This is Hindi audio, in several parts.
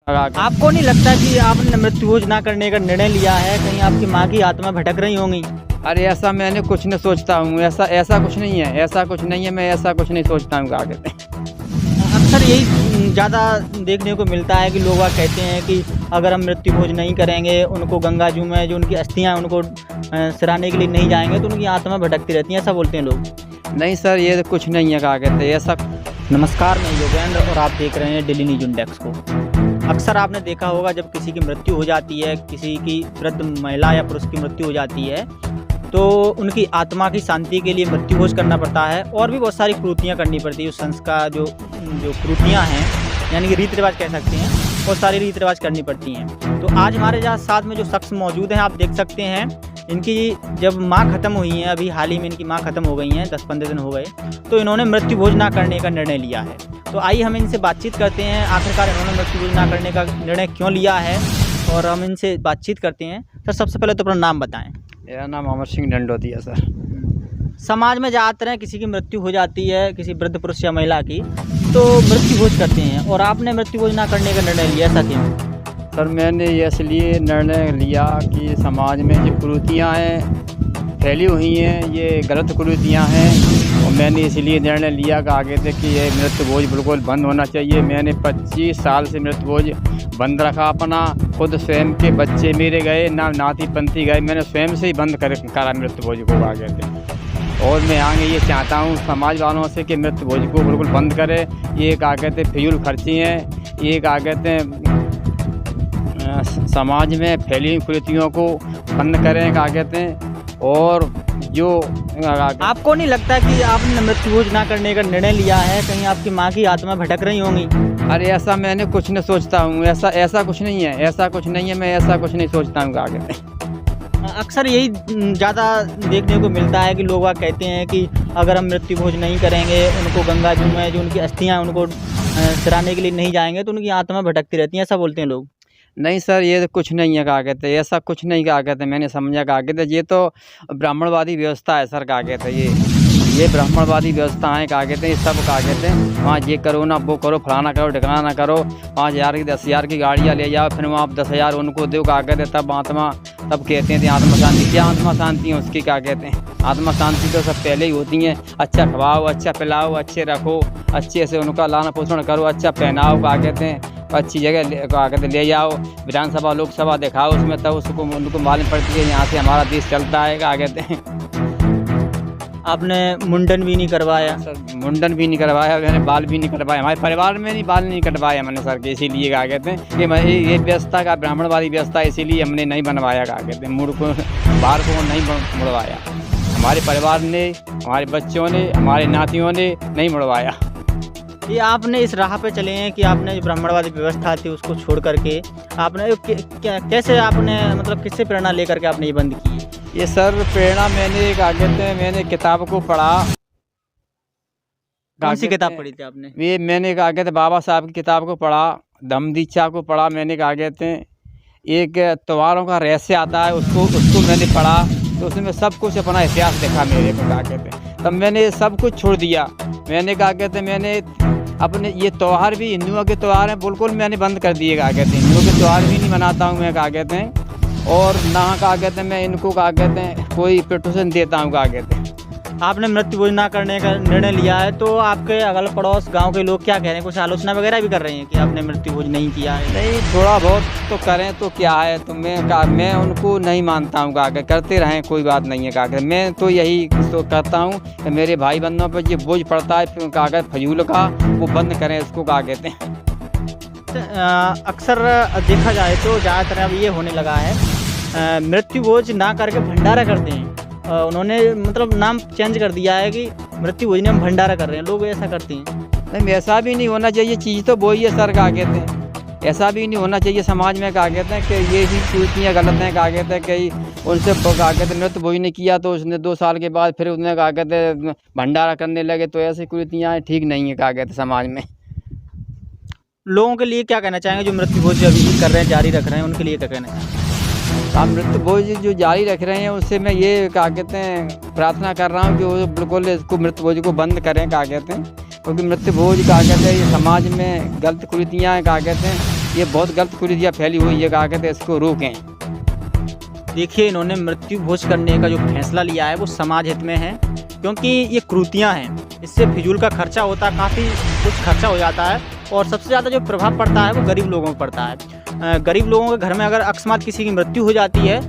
आपको नहीं लगता कि आपने मृत्यु भोज ना करने का निर्णय लिया है, कहीं आपकी माँ की आत्मा भटक रही होंगी? अरे ऐसा मैंने कुछ नहीं सोचता हूँ, ऐसा कुछ नहीं है, ऐसा कुछ नहीं है, मैं ऐसा कुछ नहीं सोचता हूँ आगे। अक्सर यही ज़्यादा देखने को मिलता है कि लोग कहते हैं कि अगर हम मृत्यु भोज नहीं करेंगे, उनको गंगा जू में जो उनकी अस्थियाँ उनको सराहने के लिए नहीं जाएंगे तो उनकी आत्मा भटकती रहती है, ऐसा बोलते हैं लोग। नहीं सर, ये कुछ नहीं है क्या कहते ऐसा। नमस्कार, मैं योगेंद्र और आप देख रहे हैं डेली न्यूज इंडेक्स को। अक्सर आपने देखा होगा जब किसी की मृत्यु हो जाती है, किसी की वृद्ध महिला या पुरुष की मृत्यु हो जाती है तो उनकी आत्मा की शांति के लिए मृत्यु भोज करना पड़ता है और भी बहुत सारी क्रूतियाँ करनी पड़ती है। उस संस्कार जो क्रूतियाँ हैं, यानी कि रीति रिवाज कह सकते हैं, बहुत सारी रीति रिवाज करनी पड़ती हैं। तो आज हमारे साथ में जो शख्स मौजूद हैं, आप देख सकते हैं, इनकी जब माँ ख़त्म हुई हैं, अभी हाल ही में इनकी माँ ख़त्म हो गई हैं, 10-15 दिन हो गए, तो इन्होंने मृत्यु भोज ना करने का निर्णय लिया है। तो आइए हम इनसे बातचीत करते हैं, आखिरकार इन्होंने मृत्यु भोज ना करने का निर्णय क्यों लिया है, और हम इनसे बातचीत करते हैं। सर, सबसे पहले तो अपना नाम बताएं। मेरा नाम अमर सिंह डंडोतिया सर। समाज में ज़्यादातर है किसी की मृत्यु हो जाती है, किसी वृद्ध पुरुष या महिला की, तो मृत्यु भोज करते हैं, और आपने मृत्यु भोज ना करने का निर्णय लिया, ऐसा क्यों? सर, मैंने ये इसलिए निर्णय लिया कि समाज में जो कुरीतियाँ हैं फैली हुई हैं, ये गलत कुरीतियाँ हैं, और मैंने इसलिए निर्णय लिया कि आगे तक कि ये मृत्यु भोज बिल्कुल बंद होना चाहिए। मैंने 25 साल से मृत्यु भोज बंद रखा अपना, खुद स्वयं के बच्चे मेरे गए ना, नाती पंथी गए, मैंने स्वयं से ही बंद करा मृत्यु भोज को आगे थे। और मैं आगे ये चाहता हूँ समाज वालों से कि मृत्यु भोज को बिल्कुल बंद करें। ये क्या कहते हैं फिजूल खर्ची हैं, ये क्या कहते हैं समाज में फैली हुई कुरीतियों को बंद करें क्या कहते हैं। और जो आपको नहीं लगता कि आपने मृत्यु भोज ना करने का निर्णय लिया है, कहीं आपकी माँ की आत्मा भटक रही होंगी? अरे ऐसा मैंने कुछ नहीं सोचता हूँ, ऐसा कुछ नहीं है, ऐसा कुछ नहीं है, मैं ऐसा कुछ नहीं सोचता हूँ आगे। अक्सर यही ज़्यादा देखने को मिलता है कि लोग कहते हैं कि अगर हम मृत्यु भोज नहीं करेंगे, उनको गंगा जू में जो उनकी अस्थियाँ उनको सराहने के लिए नहीं जाएंगे तो उनकी आत्मा भटकती रहती है, ऐसा बोलते हैं लोग। नहीं सर, ये कुछ नहीं है क्या कहते, ऐसा कुछ नहीं क्या कहते, मैंने समझा क्या कहते, ये तो ब्राह्मणवादी व्यवस्था है सर क्या कहते, ये ब्राह्मणवादी व्यवस्था है क्या कहते हैं, सब क्या कहते हैं वहाँ ये करो ना, वो करो, फलाना करो, ढिकाना ना करो, 5,000 की 10,000 की गाड़ियाँ ले जाओ, फिर वहाँ आप 10,000 उनको दो क्या कहते, तब कहते हैं आत्मा शांति। क्या आत्मा शांति है उसकी, क्या कहते हैं आत्मा शांति तो सब पहले ही होती हैं। अच्छा खवाओ, अच्छा पिलाओ, अच्छे रखो, अच्छे से उनका लाना पोषण करो, अच्छा पहनाओ क्या कहते हैं, अच्छी जगह क्या कहते ले जाओ, विधानसभा लोकसभा दिखाओ उसमें, तब उसको उनको मालूम पड़ती है यहाँ से हमारा देश चलता है क्या कहते हैं। आपने मुंडन भी नहीं करवाया? सर, मुंडन भी नहीं करवाया, मैंने बाल भी नहीं कटवाया, हमारे परिवार में नहीं बाल नहीं कटवाया मैंने सर के, इसीलिए क्या कहते हैं कि मैं ये व्यवस्था का ब्राह्मणवादी व्यवस्था, इसीलिए हमने नहीं बनवाया क्या कहते हैं, मुड़ को बाहर को नहीं मुड़वाया, हमारे परिवार ने, हमारे बच्चों ने, हमारे नातियों ने नहीं मुड़वाया। ये आपने इस राह पे चले हैं कि आपने जो ब्राह्मणवादी व्यवस्था थी उसको छोड़ करके आपने कैसे आपने मतलब किससे प्रेरणा लेकर के आपने ये बंद की? ये सर प्रेरणा मैंने क्या कहते हैं, मैंने किताब को पढ़ा। कौन सी किताब पढ़ी थी आपने? ये मैंने क्या कहते बाबा साहब की किताब को पढ़ा, धम्म दीक्षा को पढ़ा मैंने, क्या कहते हैं एक त्योहारों का रहस्य आता है, उसको मैंने पढ़ा, तो उसमें सब कुछ अपना इतिहास देखा मेरे को क्या कहते हैं, तब मैंने सब कुछ छोड़ दिया। मैंने क्या कहते हैं मैंने अपने ये त्यौहार भी हिंदुओं के त्यौहार हैं बिल्कुल मैंने बंद कर दिए क्या कहते हैं, हिंदुओं के त्यौहार भी नहीं मनाता हूँ मैं क्या कहते हैं, और ना क्या कहते हैं मैं इनको क्या कहते हैं कोई प्रोटेक्शन देता हूँ क्या कहते हैं। आपने मृत्यु भोज ना करने का निर्णय लिया है, तो आपके अगल पड़ोस गांव के लोग क्या कह रहे हैं? कुछ आलोचना वगैरह भी कर रहे हैं कि आपने मृत्यु भोज नहीं किया है? नहीं, थोड़ा बहुत तो करें तो क्या है, तो मैं उनको नहीं मानता हूँ क्या करते रहें, कोई बात नहीं है क्या कहते, मैं तो यही तो करता हूँ कि मेरे भाई बंधुओं पर जो बोझ पड़ता है क्या कहते फजूल का, वो बंद करें, इसको क्या कहते हैं। अक्सर देखा जाए तो ज़्यादातर अब ये होने लगा है मृत्यु भोज ना करके भंडारा करते हैं। उन्होंने मतलब नाम चेंज कर दिया है कि मृत्यु भोज में हम भंडारा कर रहे हैं, लोग ऐसा करते हैं। नहीं, ऐसा भी नहीं होना चाहिए, चीज़ तो वही है सर क्या कहते हैं, ऐसा भी नहीं होना चाहिए समाज में क्या कहते हैं कि ये भी कुरीतियाँ गलत हैं क्या कहते हैं, कि उनसे क्या कहते हैं मृत्यु भोज ने किया तो उसने 2 साल के बाद फिर उसने क्या कहते हैं भंडारा करने लगे, तो ऐसी कुरीतियाँ ठीक नहीं है क्या कहते हैं समाज में। लोगों के लिए क्या कहना चाहेंगे जो मृत्यु भोज अभी भी कर रहे हैं, जारी रख रहे हैं, उनके लिए क्या कहना चाहेंगे? आप मृत्यु भोज जो जारी रख रहे हैं उससे मैं ये क्या कहते हैं प्रार्थना कर रहा हूँ कि वो बिल्कुल इसको मृत्यु भोज को बंद करें क्या कहते हैं, क्योंकि मृत्यु भोज क्या कहते हैं ये समाज में गलत कुरीतियाँ क्या कहते हैं, ये बहुत गलत कुरीतियाँ फैली हुई है, क्या कहते हैं इसको रोकें। देखिए, इन्होंने मृत्यु भोज करने का जो फैसला लिया है वो समाज हित में है, क्योंकि ये क्रूतियाँ हैं, इससे फिजूल का खर्चा होता है, काफ़ी कुछ खर्चा हो जाता है और सबसे ज़्यादा जो प्रभाव पड़ता है वो गरीब लोगों पर पड़ता है। गरीब लोगों के घर में अगर अकस्मात किसी की मृत्यु हो जाती है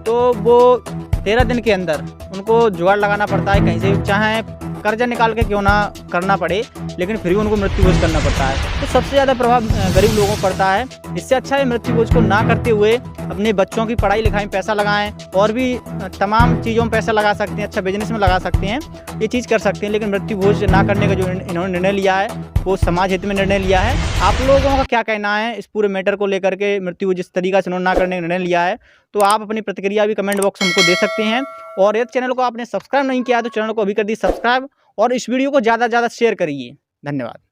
तो वो 13 दिन के अंदर उनको जुगाड़ लगाना पड़ता है कहीं से, चाहे कर्जा निकाल के क्यों ना करना पड़े, लेकिन फिर भी उनको मृत्यु भोज करना पड़ता है। तो सबसे ज़्यादा प्रभाव गरीब लोगों पर पड़ता है। इससे अच्छा है मृत्यु भोज को ना करते हुए अपने बच्चों की पढ़ाई लिखाई में पैसा लगाएं और भी तमाम चीज़ों में पैसा लगा सकते हैं, अच्छा बिजनेस में लगा सकते हैं, ये चीज़ कर सकते हैं। लेकिन मृत्यु भोज ना करने का जो इन्होंने निर्णय लिया है वो समाज हित में निर्णय लिया है। आप लोगों का क्या कहना है इस पूरे मैटर को लेकर के, मृत्यु जिस तरीका से उन्होंने ना करने का निर्णय लिया है? तो आप अपनी प्रतिक्रिया भी कमेंट बॉक्स में हमको दे सकते हैं। और यदि चैनल को आपने सब्सक्राइब नहीं किया तो चैनल को अभी कर दी सब्सक्राइब और इस वीडियो को ज़्यादा से ज़्यादा शेयर करिए। धन्यवाद।